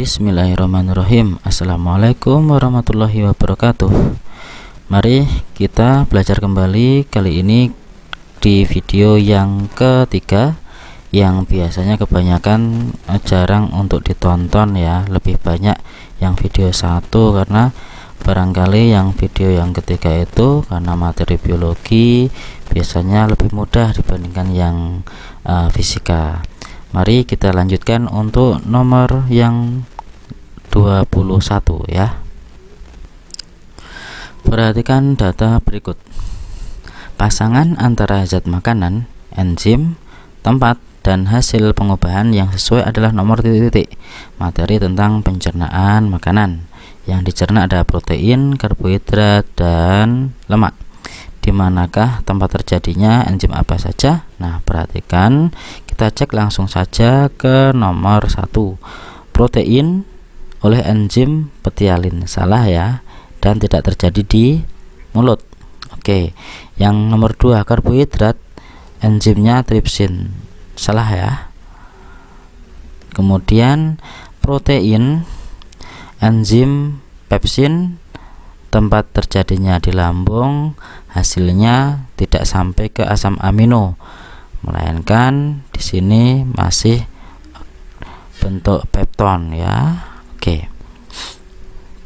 Bismillahirrahmanirrahim. Assalamualaikum warahmatullahi wabarakatuh. Mari kita belajar kembali, kali ini di video yang ketiga, yang biasanya kebanyakan jarang untuk ditonton ya, lebih banyak yang video satu, karena barangkali yang video yang ketiga itu karena materi biologi biasanya lebih mudah dibandingkan yang fisika. Mari kita lanjutkan untuk nomor yang 21 ya. Perhatikan data berikut. Pasangan antara zat makanan, enzim, tempat, dan hasil pengubahan yang sesuai adalah nomor titik-titik. Materi tentang pencernaan makanan. Yang dicerna ada protein, karbohidrat, dan lemak. Di manakah tempat terjadinya enzim apa saja? Nah, perhatikan, kita cek langsung saja ke nomor 1. Protein oleh enzim petialin, salah ya, dan tidak terjadi di mulut. Oke. Yang nomor 2, karbohidrat, enzimnya tripsin, salah ya. Kemudian protein, enzim pepsin, tempat terjadinya di lambung, hasilnya tidak sampai ke asam amino, melainkan di sini masih bentuk pepton ya. Oke.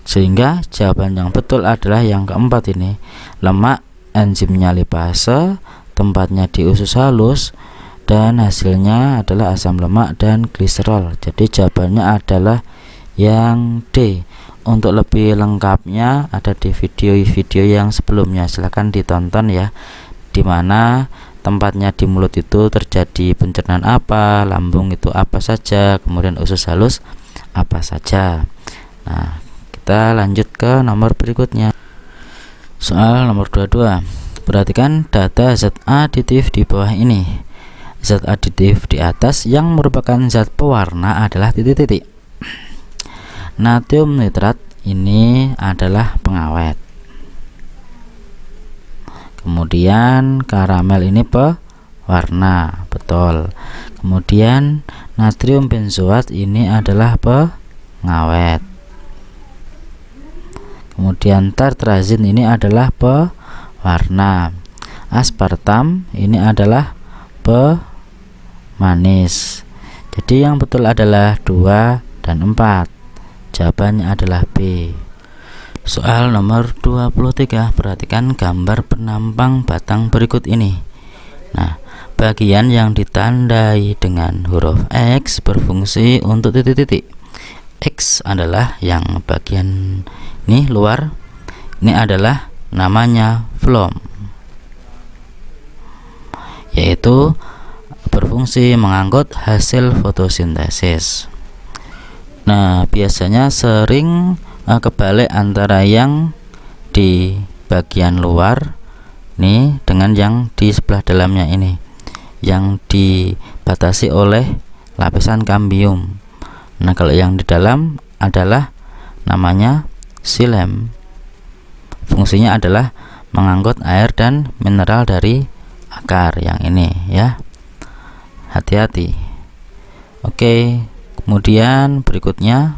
Sehingga jawaban yang betul adalah yang keempat ini. Lemak, enzimnya lipase, tempatnya di usus halus, dan hasilnya adalah asam lemak dan gliserol. Jadi jawabannya adalah yang D. Untuk lebih lengkapnya ada di video-video yang sebelumnya, silahkan ditonton ya, dimana tempatnya di mulut itu terjadi pencernaan apa, lambung itu apa saja, kemudian usus halus apa saja. Nah, kita lanjut ke nomor berikutnya. Soal nomor 22. Perhatikan data zat aditif di bawah ini. Zat aditif di atas yang merupakan zat pewarna adalah titik-titik. Natrium nitrat ini adalah pengawet. Kemudian karamel ini pewarna, betul. Kemudian natrium benzoat ini adalah pengawet. Kemudian tartrazin ini adalah pewarna. Aspartam ini adalah pemanis. Jadi yang betul adalah 2 dan 4. Jawabannya adalah B. Soal nomor 23. Perhatikan gambar penampang batang berikut ini. Nah, bagian yang ditandai dengan huruf X berfungsi untuk titik-titik. X adalah yang bagian ini luar. Ini adalah namanya phloem, yaitu berfungsi mengangkut hasil fotosintesis. Nah, biasanya sering kebalik antara yang di bagian luar nih dengan yang di sebelah dalamnya ini, yang dibatasi oleh lapisan kambium. Nah, kalau yang di dalam adalah namanya xilem. Fungsinya adalah mengangkut air dan mineral dari akar, yang ini ya. Hati-hati. Oke. Kemudian berikutnya,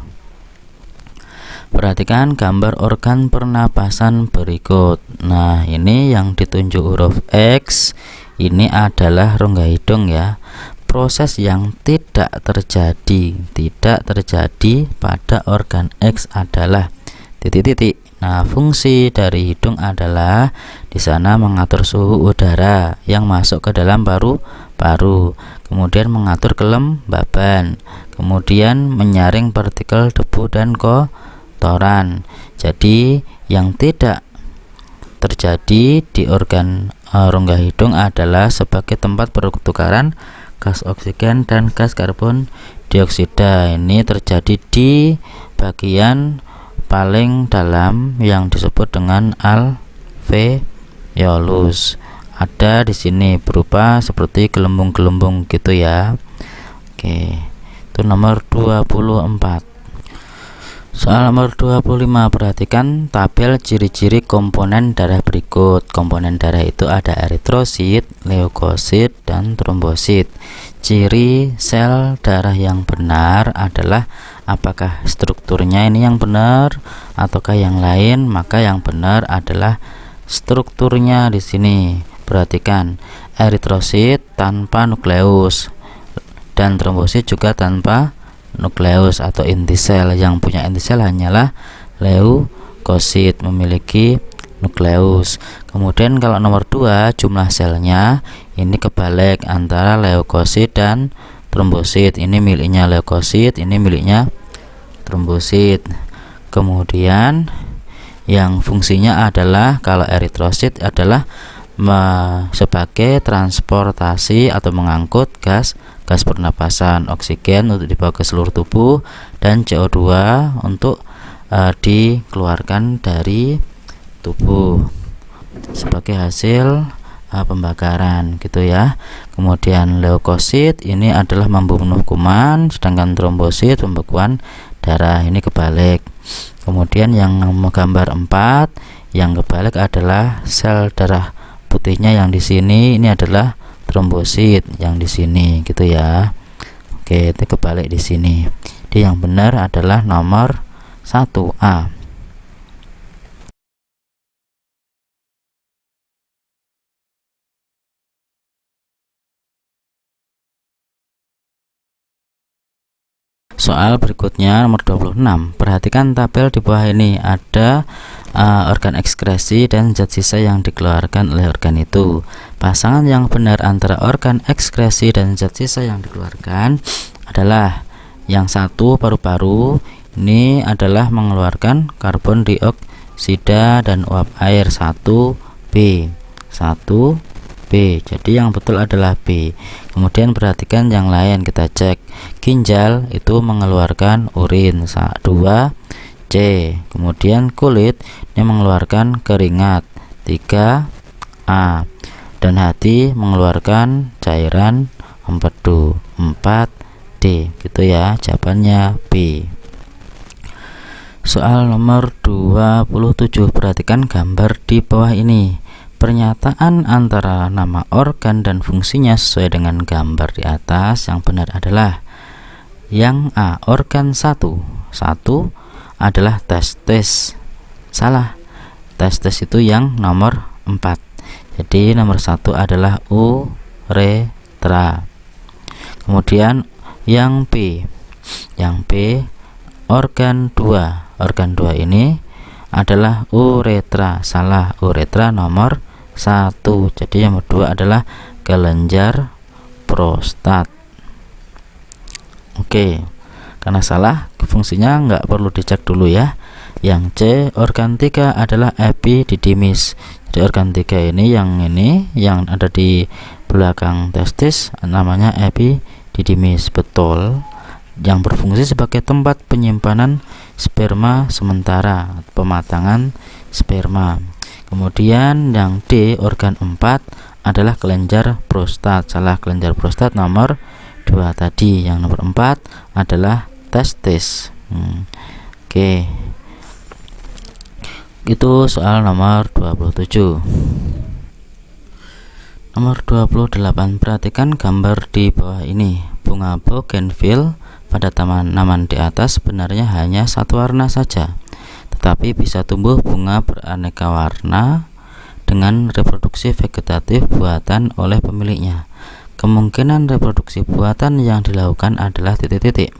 perhatikan gambar organ pernapasan berikut. Nah, ini yang ditunjuk huruf X ini adalah rongga hidung ya. Proses yang tidak terjadi pada organ X adalah titik-titik. Nah, fungsi dari hidung adalah di sana mengatur suhu udara yang masuk ke dalam paru-paru, kemudian mengatur kelembaban, kemudian menyaring partikel debu dan kotoran. Jadi yang tidak terjadi di organ rongga hidung adalah sebagai tempat pertukaran gas oksigen dan gas karbon dioksida. Ini terjadi di bagian paling dalam yang disebut dengan alveolus. Ada di sini berupa seperti gelembung-gelembung gitu ya. Oke. Itu nomor 24. Soal nomor 25, perhatikan tabel ciri-ciri komponen darah berikut. Komponen darah itu ada eritrosit, leukosit, dan trombosit. Ciri sel darah yang benar adalah apakah strukturnya ini yang benar ataukah yang lain? Maka yang benar adalah strukturnya di sini. Perhatikan, eritrosit tanpa nukleus dan trombosit juga tanpa nukleus atau inti sel. Yang punya inti sel hanyalah leukosit, memiliki nukleus. Kemudian kalau nomor 2, jumlah selnya ini kebalik antara leukosit dan trombosit. Ini miliknya leukosit, ini miliknya trombosit. Kemudian yang fungsinya adalah, kalau eritrosit adalah sebagai transportasi atau mengangkut gas pernapasan, oksigen untuk dibawa ke seluruh tubuh, dan CO2 untuk dikeluarkan dari tubuh sebagai hasil pembakaran gitu ya. Kemudian leukosit ini adalah membunuh kuman, sedangkan trombosit pembekuan darah, ini kebalik. Kemudian yang gambar 4, yang kebalik adalah sel darah putihnya yang di sini, ini adalah trombosit yang di sini gitu ya. Oke, itu kebalik di sini. Jadi yang benar adalah nomor 1A. Soal berikutnya nomor 26. Perhatikan tabel di bawah ini. Ada organ ekskresi dan zat sisa yang dikeluarkan oleh organ itu. Pasangan yang benar antara organ ekskresi dan zat sisa yang dikeluarkan adalah yang satu, paru-paru. Ini adalah mengeluarkan karbon dioksida dan uap air 1B. Jadi yang betul adalah B. Kemudian perhatikan yang lain, kita cek. Ginjal itu mengeluarkan urin 2C. Kemudian kulit ini mengeluarkan keringat 3A. Dan hati mengeluarkan cairan empedu 4D gitu ya. Jawabannya B. Soal nomor 27. Perhatikan gambar di bawah ini. Pernyataan antara nama organ dan fungsinya sesuai dengan gambar di atas. Yang benar adalah yang A, organ 1 adalah testis. Salah, testis itu yang nomor 4. Jadi nomor 1 adalah uretra. Kemudian yang B, organ 2. Organ 2 ini adalah uretra. Salah, uretra nomor 1. Jadi yang kedua adalah kelenjar prostat. Oke, karena salah fungsinya nggak perlu dicek dulu ya. Yang C, organ 3 adalah epididymis. Jadi organ 3 ini yang ada di belakang testis namanya epididymis. Betul, yang berfungsi sebagai tempat penyimpanan sperma sementara, pematangan sperma. Kemudian yang D, organ 4 adalah kelenjar prostat. Salah, kelenjar prostat nomor 2 tadi. Yang nomor 4 adalah testis. Oke. Itu soal nomor 27. Nomor 28. Perhatikan gambar di bawah ini. Bunga bougainville pada tanaman di atas sebenarnya hanya satu warna saja, tetapi bisa tumbuh bunga beraneka warna dengan reproduksi vegetatif buatan oleh pemiliknya. Kemungkinan reproduksi buatan yang dilakukan adalah titik-titik.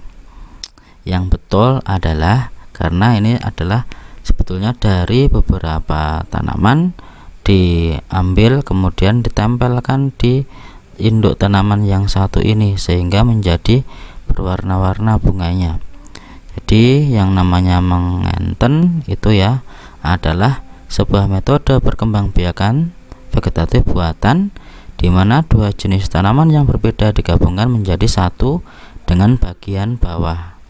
Yang betul adalah, karena ini adalah sebetulnya dari beberapa tanaman diambil kemudian ditempelkan di induk tanaman yang satu ini sehingga menjadi berwarna-warna bunganya. Jadi yang namanya mengenten itu ya adalah sebuah metode perkembangbiakan vegetatif buatan di mana dua jenis tanaman yang berbeda digabungkan menjadi satu dengan bagian bawah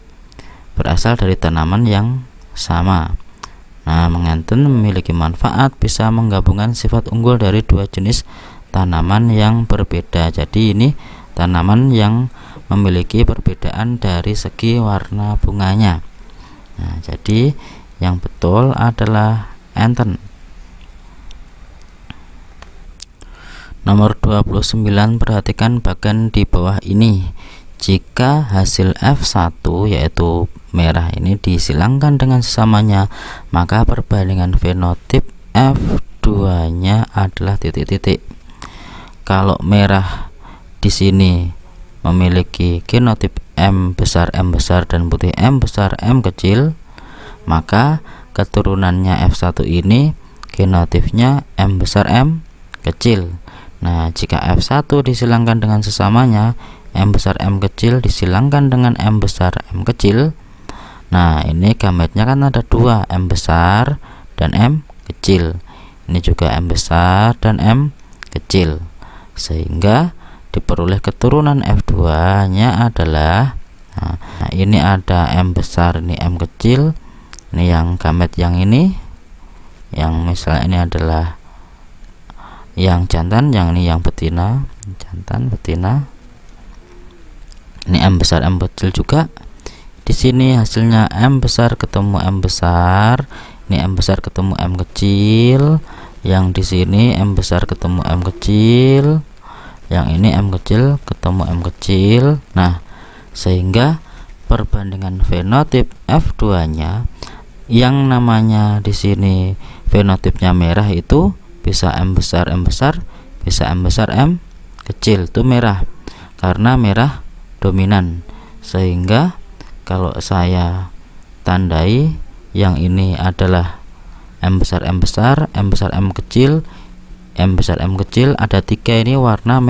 berasal dari tanaman yang sama. Nah, mengenten memiliki manfaat bisa menggabungkan sifat unggul dari dua jenis tanaman yang berbeda. Jadi ini tanaman yang memiliki perbedaan dari segi warna bunganya. Nah, jadi yang betul adalah enten. Nomor 29, perhatikan bagian di bawah ini. Jika hasil F1 yaitu merah ini disilangkan dengan sesamanya, maka perbandingan fenotip F2 nya adalah titik-titik. Kalau merah di sini memiliki genotip M besar dan putih M besar M kecil, maka keturunannya F1 ini genotipnya M besar M kecil. Nah, jika F1 disilangkan dengan sesamanya, M besar M kecil disilangkan dengan M besar M kecil. Nah, ini gametnya kan ada dua, M besar dan M kecil. Ini juga M besar dan M kecil. Sehingga diperoleh keturunan F2 nya adalah, nah ini ada M besar, ini M kecil. Ini yang gamet yang ini, yang misalnya ini adalah yang jantan, yang ini yang betina, jantan betina. Ini M besar M kecil juga. Di sini hasilnya M besar ketemu M besar. Ini M besar ketemu M kecil. Yang di sini M besar ketemu M kecil. Yang ini M kecil ketemu M kecil. Nah, sehingga perbandingan fenotip F2 nya yang namanya di sini fenotipnya merah itu bisa M besar, bisa M besar M kecil, itu merah karena merah dominan. Sehingga kalau saya tandai yang ini adalah M besar M kecil, M besar M kecil, ada 3 ini warna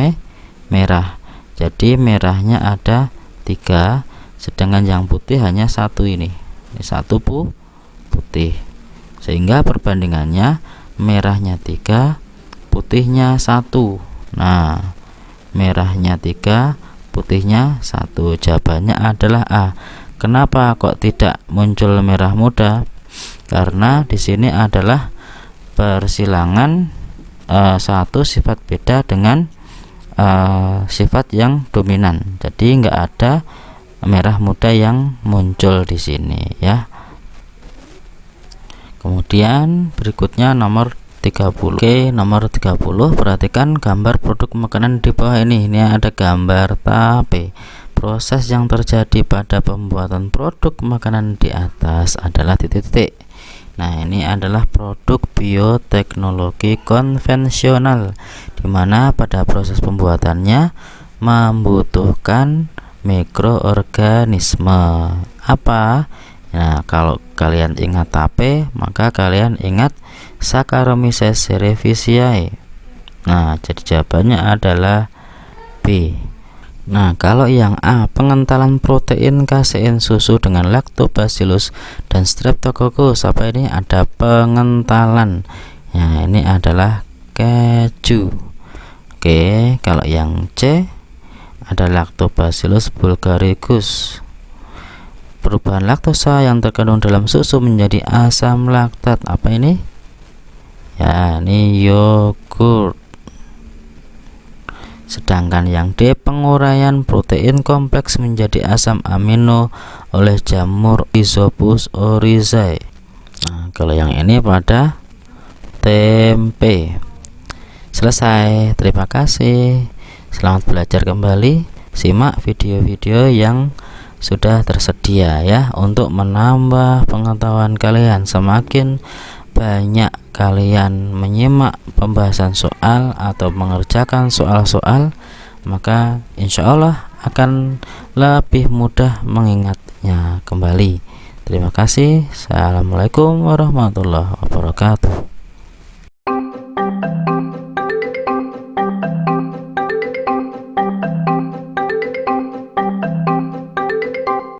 merah. Jadi merahnya ada 3, sedangkan yang putih hanya 1 ini 1 putih. Sehingga perbandingannya merahnya 3, putihnya 1. Nah, merahnya 3, putihnya 1. Jawabannya adalah A. Kenapa kok tidak muncul merah muda? Karena di sini adalah persilangan satu sifat beda dengan sifat yang dominan. Jadi enggak ada merah muda yang muncul di sini ya. Kemudian berikutnya nomor 30. Oke, nomor 30, perhatikan gambar produk makanan di bawah ini. Ini ada gambar tape. Proses yang terjadi pada pembuatan produk makanan di atas adalah titik-titik. Nah, ini adalah produk bioteknologi konvensional, di mana pada proses pembuatannya membutuhkan mikroorganisme. Apa? Nah, kalau kalian ingat tape, maka kalian ingat Saccharomyces cerevisiae. Nah, jadi jawabannya adalah B. Nah, kalau yang A, pengentalan protein kasein susu dengan lactobacillus dan streptococcus. Apa ini? Ada pengentalan. Nah, ini adalah keju. Oke, kalau yang C, ada lactobacillus bulgaricus. Perubahan laktosa yang terkandung dalam susu menjadi asam laktat. Apa ini? Ya, ini yogurt. Sedangkan yang D, penguraian protein kompleks menjadi asam amino oleh jamur Rhizopus oryzae. Nah, kalau yang ini pada tempe. Selesai. Terima kasih. Selamat belajar kembali. Simak video-video yang sudah tersedia ya, untuk menambah pengetahuan kalian. Semakin banyak kalian menyimak pembahasan soal atau mengerjakan soal-soal, maka insya Allah akan lebih mudah mengingatnya kembali. Terima kasih. Assalamualaikum warahmatullahi wabarakatuh.